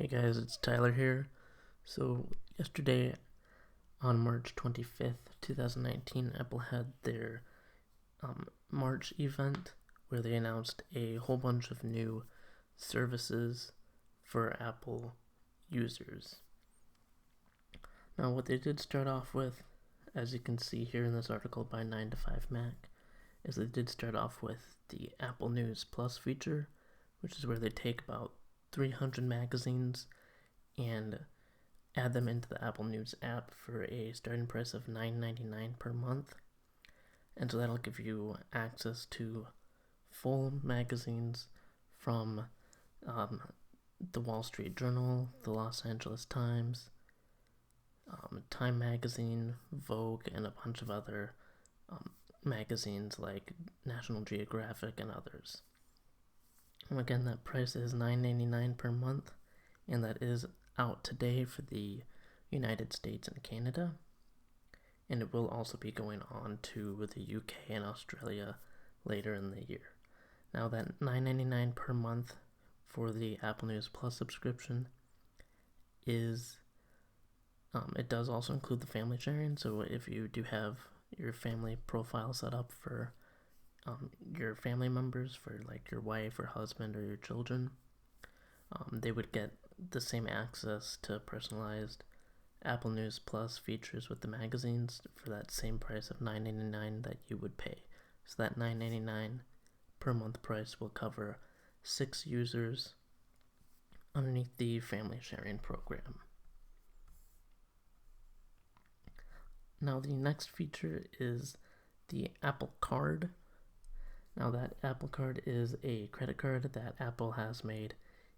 Hey guys, it's Tyler here. So, yesterday on March 25th, 2019, Apple had their March event where they announced a whole bunch of new services for Apple users. Now, what they did start off with, as you can see here in this article by 9to5Mac, is they did start off with the Apple News Plus feature, which is where they take about 300 magazines and add them into the Apple News app for a starting price of $9.99 per month. And so that'll give you access to full magazines from the Wall Street Journal, the Los Angeles Times, Time Magazine, Vogue, and a bunch of other magazines like National Geographic and others. And again, that price is $9.99 per month, and that is out today for the United States and Canada, and it will also be going on to the UK and Australia later in the year. Now, that $9.99 per month for the Apple News Plus subscription is it does also include the family sharing. So if you do have your family profile set up for your family members, for like your wife or husband or your children, they would get the same access to personalized Apple News Plus features with the magazines for that same price of $9.99 that you would pay. So that $9.99 per month price will cover 6 users underneath the family sharing program. Now, the next feature is the Apple Card. Now, that Apple Card is a credit card that Apple has made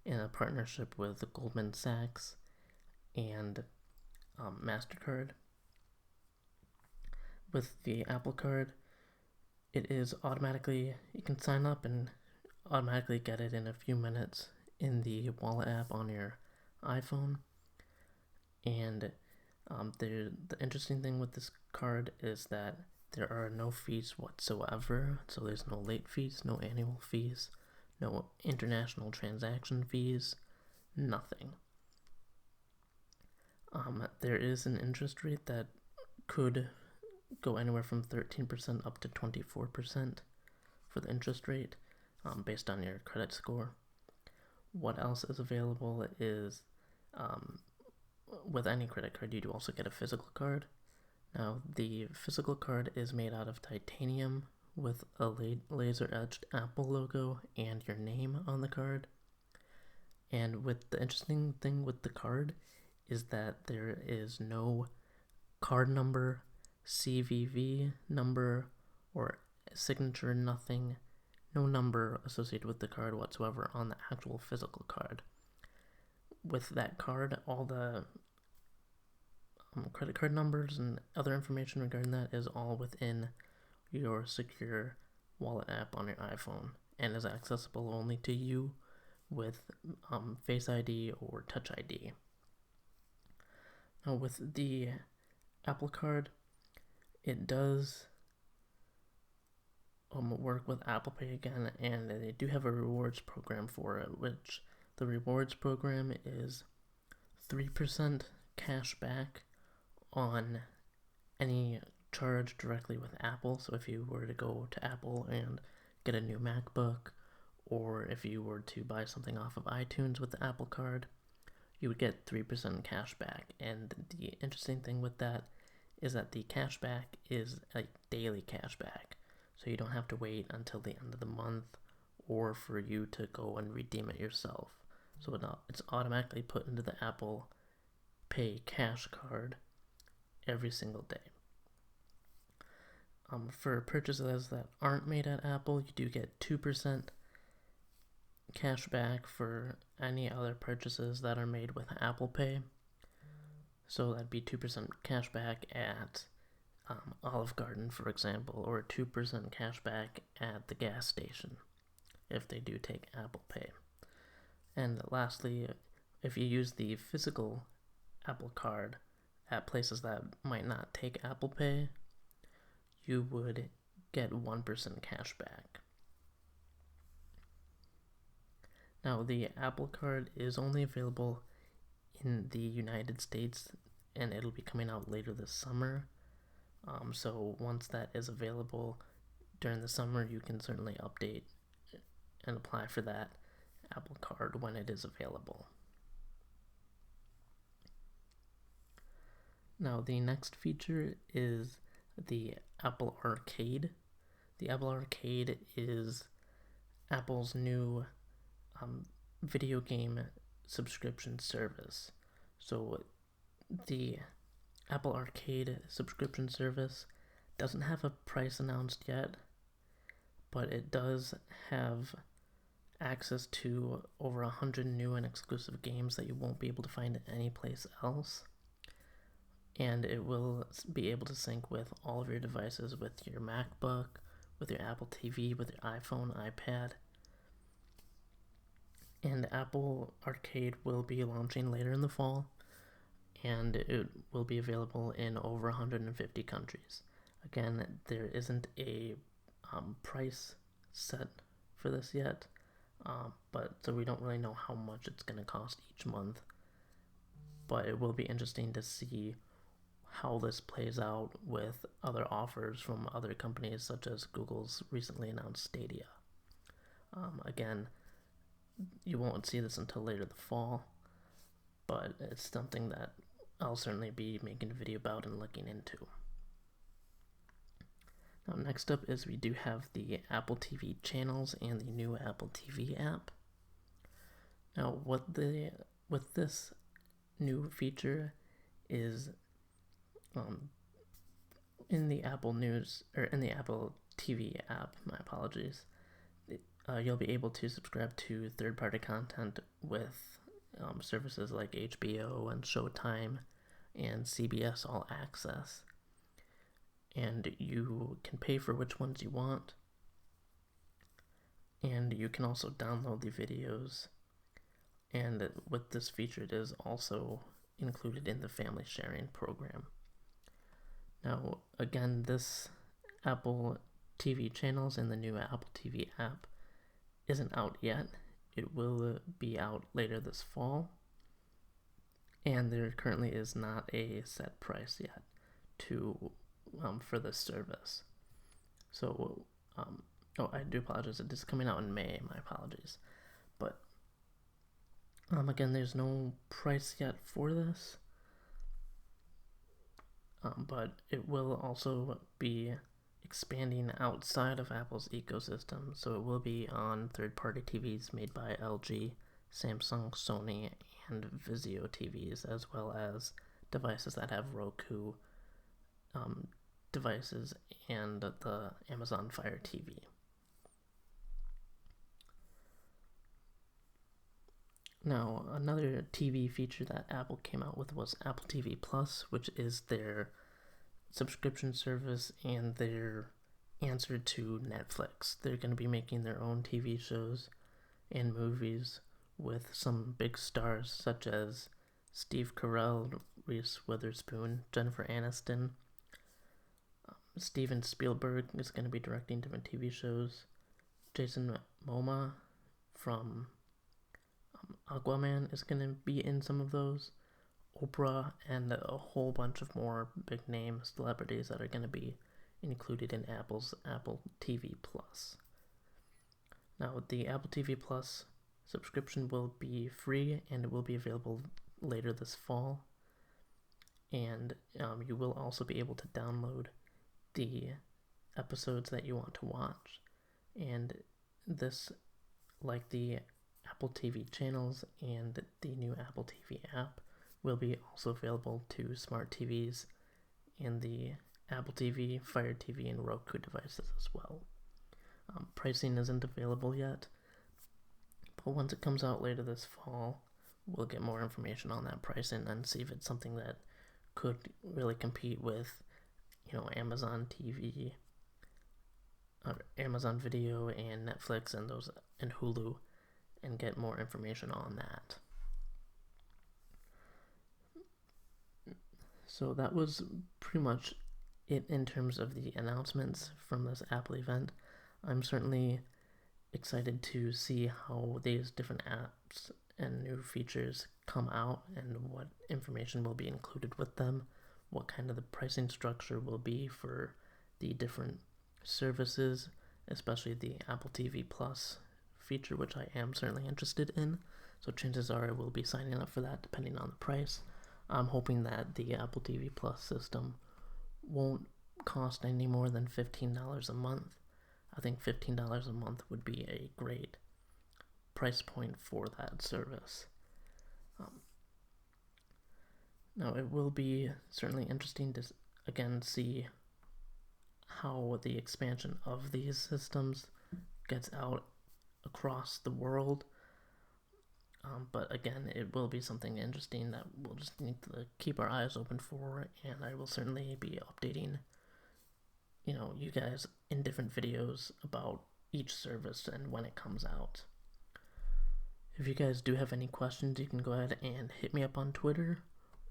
in a partnership with Goldman Sachs and MasterCard. With the Apple Card, it is automatically, you can sign up and automatically get it in a few minutes in the Wallet app on your iPhone. And the interesting thing with this card is that there are no fees whatsoever. So there's no late fees, no annual fees, no international transaction fees, nothing. There is an interest rate that could go anywhere from 13% up to 24% for the interest rate, based on your credit score. What else is available is, with any credit card, you do also get a physical card. Now, the physical card is made out of titanium with a laser-etched Apple logo and your name on the card. And with the interesting thing with the card is that there is no card number, CVV number, or signature, nothing, no number associated with the card whatsoever on the actual physical card. With that card, all the credit card numbers and other information regarding that is all within your secure wallet app on your iPhone and is accessible only to you with Face ID or Touch ID. Now, with the Apple Card, it does work with Apple Pay again, and they do have a rewards program for it, which the rewards program is 3% cash back on any charge directly with Apple. So if you were to go to Apple and get a new MacBook, or if you were to buy something off of iTunes with the Apple Card, you would get 3% cash back. And the interesting thing with that is that the cash back is a daily cash back. So you don't have to wait until the end of the month or for you to go and redeem it yourself. So it's automatically put into the Apple Pay cash card every single day. For purchases that aren't made at Apple, you do get 2% cash back for any other purchases that are made with Apple Pay. So that'd be 2% cash back at Olive Garden, for example, or 2% cash back at the gas station if they do take Apple Pay. And lastly, if you use the physical Apple Card at places that might not take Apple Pay, you would get 1% cash back. Now, the Apple Card is only available in the United States, and it'll be coming out later this summer. So once that is available during the summer, you can certainly update and apply for that Apple Card when it is available. Now, the next feature is the Apple Arcade. The Apple Arcade is Apple's new video game subscription service. So the Apple Arcade subscription service doesn't have a price announced yet, but it does have access to over 100 new and exclusive games that you won't be able to find anyplace else. And it will be able to sync with all of your devices, with your MacBook, with your Apple TV, with your iPhone, iPad. And Apple Arcade will be launching later in the fall, and it will be available in over 150 countries. Again, there isn't a price set for this yet, but so we don't really know how much it's going to cost each month. But it will be interesting to see how this plays out with other offers from other companies, such as Google's recently announced Stadia. Again, you won't see this until later the fall, but it's something that I'll certainly be making a video about and looking into. Now, next up is we do have the Apple TV channels and the new Apple TV app. Now, with this new feature is in the Apple News, or in the Apple TV app, my apologies, you'll be able to subscribe to third-party content with services like HBO and Showtime and CBS All Access. And you can pay for which ones you want. And you can also download the videos. And with this feature, it is also included in the family sharing program. Now, again, this Apple TV channels and the new Apple TV app isn't out yet. It will be out later this fall. And there currently is not a set price yet for this service. So, I do apologize. It is coming out in May. My apologies. But again, there's no price yet for this. But it will also be expanding outside of Apple's ecosystem, so it will be on third-party TVs made by LG, Samsung, Sony, and Vizio TVs, as well as devices that have Roku devices and the Amazon Fire TV. Now, another TV feature that Apple came out with was Apple TV Plus, which is their subscription service and their answer to Netflix. They're going to be making their own TV shows and movies with some big stars such as Steve Carell, Reese Witherspoon, Jennifer Aniston. Steven Spielberg is going to be directing different TV shows. Jason Momoa from Aquaman is going to be in some of those. Oprah and a whole bunch of more big name celebrities that are going to be included in Apple's Apple TV Plus. Now, the Apple TV Plus subscription will be free and it will be available later this fall. And you will also be able to download the episodes that you want to watch. And this, like the Apple TV channels and the new Apple TV app, will be also available to smart TVs and the Apple TV, Fire TV, and Roku devices as well. Pricing isn't available yet, but once it comes out later this fall, we'll get more information on that pricing and see if it's something that could really compete with, Amazon TV, Amazon Video, and Netflix, and Hulu, and get more information on that. So that was pretty much it in terms of the announcements from this Apple event. I'm certainly excited to see how these different apps and new features come out and what information will be included with them, what kind of the pricing structure will be for the different services, especially the Apple TV Plus feature, which I am certainly interested in. So chances are I will be signing up for that depending on the price. I'm hoping that the Apple TV Plus system won't cost any more than $15 a month. I think $15 a month would be a great price point for that service. Now, it will be certainly interesting to again see how the expansion of these systems gets out across the world. But again, it will be something interesting that we'll just need to keep our eyes open for, and I will certainly be updating, you guys in different videos about each service and when it comes out. If you guys do have any questions, you can go ahead and hit me up on Twitter,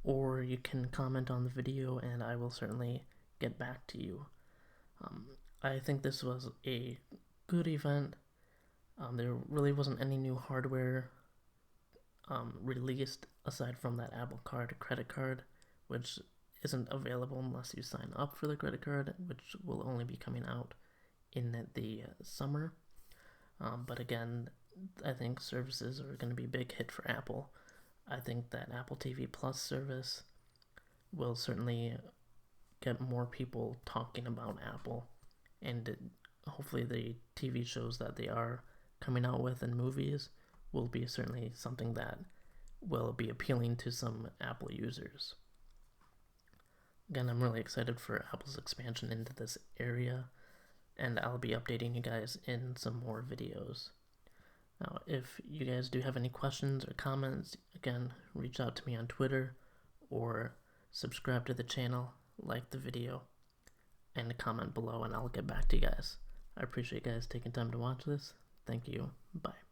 or you can comment on the video and I will certainly get back to you. I think this was a good event. There really wasn't any new hardware released aside from that Apple Card credit card, which isn't available unless you sign up for the credit card, which will only be coming out in the summer. But again, I think services are going to be a big hit for Apple. I think that Apple TV Plus service will certainly get more people talking about Apple, and hopefully the TV shows that they are coming out with and movies will be certainly something that will be appealing to some Apple users. Again, I'm really excited for Apple's expansion into this area, and I'll be updating you guys in some more videos. Now, if you guys do have any questions or comments, again, reach out to me on Twitter or subscribe to the channel, like the video, and comment below and I'll get back to you guys. I appreciate you guys taking time to watch this. Thank you. Bye.